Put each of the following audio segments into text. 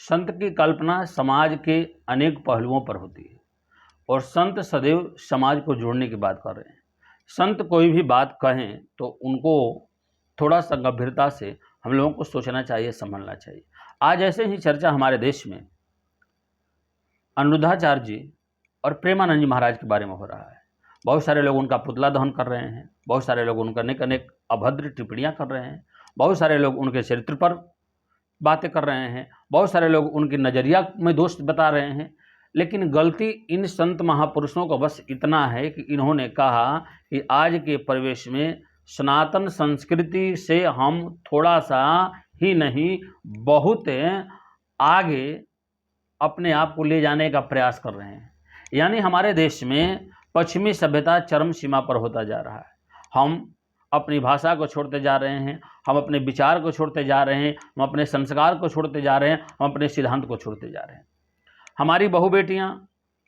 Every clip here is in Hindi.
संत की कल्पना समाज के अनेक पहलुओं पर होती है और संत सदैव समाज को जोड़ने की बात कर रहे हैं। संत कोई भी बात कहें तो उनको थोड़ा सा गंभीरता से हम लोगों को सोचना चाहिए, समझना चाहिए। आज ऐसे ही चर्चा हमारे देश में अनिरुद्धाचार्य जी और प्रेमानंद जी महाराज के बारे में हो रहा है। बहुत सारे लोग उनका पुतला दहन कर रहे हैं, बहुत सारे लोग उनका अनेक अनेक अभद्र टिप्पणियां कर रहे हैं, बहुत सारे लोग उनके चरित्र पर बातें कर रहे हैं, बहुत सारे लोग उनकी नज़रिया में दोष बता रहे हैं। लेकिन गलती इन संत महापुरुषों का बस इतना है कि इन्होंने कहा कि आज के परिवेश में सनातन संस्कृति से हम थोड़ा सा ही नहीं बहुत आगे अपने आप को ले जाने का प्रयास कर रहे हैं। यानी हमारे देश में पश्चिमी सभ्यता चरम सीमा पर होता जा रहा है। हम अपनी भाषा को छोड़ते जा रहे हैं, हम अपने विचार को छोड़ते जा रहे हैं, हम अपने संस्कार को छोड़ते जा रहे हैं, हम अपने सिद्धांत को छोड़ते जा रहे हैं। हमारी बहू बेटियां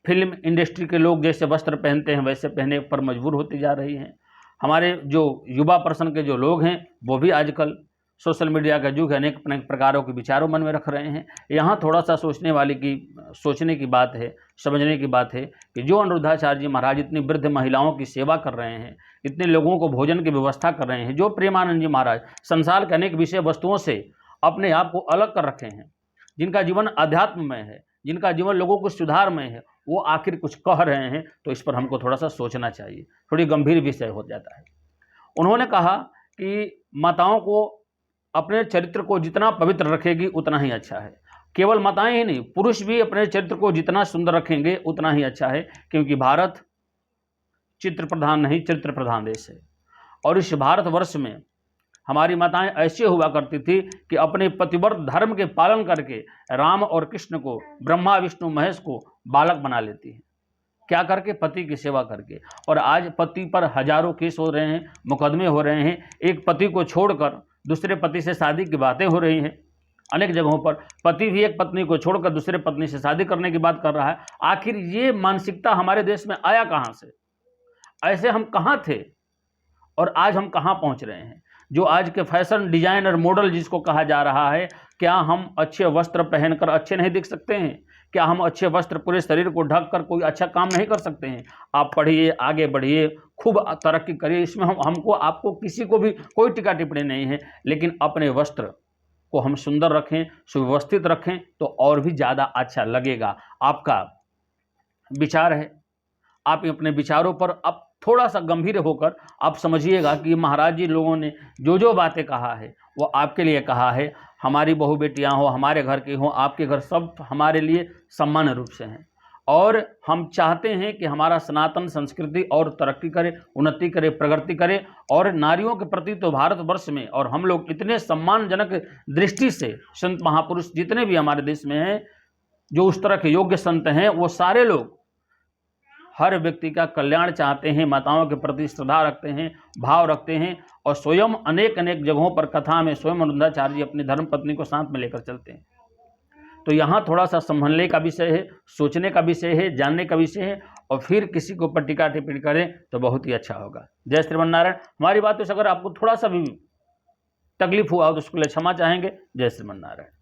फिल्म इंडस्ट्री के लोग जैसे वस्त्र पहनते हैं वैसे पहनने पर मजबूर होती जा रही हैं। हमारे जो युवा पर्सन के जो लोग हैं वो भी आजकल सोशल मीडिया का युग है, अनेक प्रकारों के विचारों मन में रख रहे हैं। यहाँ थोड़ा सा सोचने की बात है, समझने की बात है कि जो अनिरुद्धाचार्य जी महाराज इतनी वृद्ध महिलाओं की सेवा कर रहे हैं, इतने लोगों को भोजन की व्यवस्था कर रहे हैं, जो प्रेमानंद जी महाराज संसार के अनेक विषय वस्तुओं से अपने आप को अलग कर रखे हैं, जिनका जीवन अध्यात्ममय है, जिनका जीवन लोगों को सुधारमय है, वो आखिर कुछ कह रहे हैं तो इस पर हमको थोड़ा सा सोचना चाहिए। थोड़ी गंभीर विषय हो जाता है। उन्होंने कहा कि माताओं को अपने चरित्र को जितना पवित्र रखेगी उतना ही अच्छा है। केवल माताएं ही नहीं, पुरुष भी अपने चरित्र को जितना सुंदर रखेंगे उतना ही अच्छा है, क्योंकि भारत चित्र प्रधान नहीं चरित्र प्रधान देश है। और इस भारतवर्ष में हमारी माताएं ऐसे हुआ करती थी कि अपने पतिव्रत धर्म के पालन करके राम और कृष्ण को, ब्रह्मा विष्णु महेश को बालक बना लेती हैं। क्या करके? पति की सेवा करके। और आज पति पर हजारों केस हो रहे हैं, मुकदमे हो रहे हैं। एक पति को छोड़कर दूसरे पति से शादी की बातें हो रही हैं। अनेक जगहों पर पति भी एक पत्नी को छोड़कर दूसरे पत्नी से शादी करने की बात कर रहा है। आखिर ये मानसिकता हमारे देश में आया कहाँ से? ऐसे हम कहाँ थे और आज हम कहाँ पहुँच रहे हैं? जो आज के फैशन डिजाइनर मॉडल जिसको कहा जा रहा है, क्या हम अच्छे वस्त्र पहनकर अच्छे नहीं दिख सकते हैं? क्या हम अच्छे वस्त्र पूरे शरीर को ढक कर कोई अच्छा काम नहीं कर सकते हैं? आप पढ़िए, आगे बढ़िए, खूब तरक्की करिए, इसमें हमको आपको किसी को भी कोई टीका टिप्पणी नहीं है। लेकिन अपने वस्त्र को हम सुंदर रखें, सुव्यवस्थित रखें तो और भी ज़्यादा अच्छा लगेगा। आपका विचार है, आप अपने विचारों पर अब थोड़ा सा गंभीर होकर आप समझिएगा कि महाराज जी लोगों ने जो जो बातें कहा है वो आपके लिए कहा है। हमारी बहू बेटियां हो, हमारे घर के हो, आपके घर, सब हमारे लिए सामान्य रूप से हैं। और हम चाहते हैं कि हमारा सनातन संस्कृति और तरक्की करे, उन्नति करे, प्रगति करे। और नारियों के प्रति तो भारतवर्ष में और हम लोग इतने सम्मानजनक दृष्टि से संत महापुरुष जितने भी हमारे देश में हैं, जो उस तरह के योग्य संत हैं, वो सारे लोग हर व्यक्ति का कल्याण चाहते हैं, माताओं के प्रति श्रद्धा रखते हैं, भाव रखते हैं। और स्वयं अनेक अनेक जगहों पर कथा में स्वयं अनिरुद्धाचार्य जी अपनी धर्मपत्नी को साथ में लेकर चलते हैं। तो यहाँ थोड़ा सा संभलने का विषय है, सोचने का विषय है, जानने का विषय है। और फिर किसी को ऊपर टीका टिप्पणी करें तो बहुत ही अच्छा होगा। जय श्रीमन्नारायण। हमारी बातों से अगर आपको थोड़ा सा भी तकलीफ हुआ हो तो उसके लिए क्षमा चाहेंगे। जय श्रीमन्नारायण।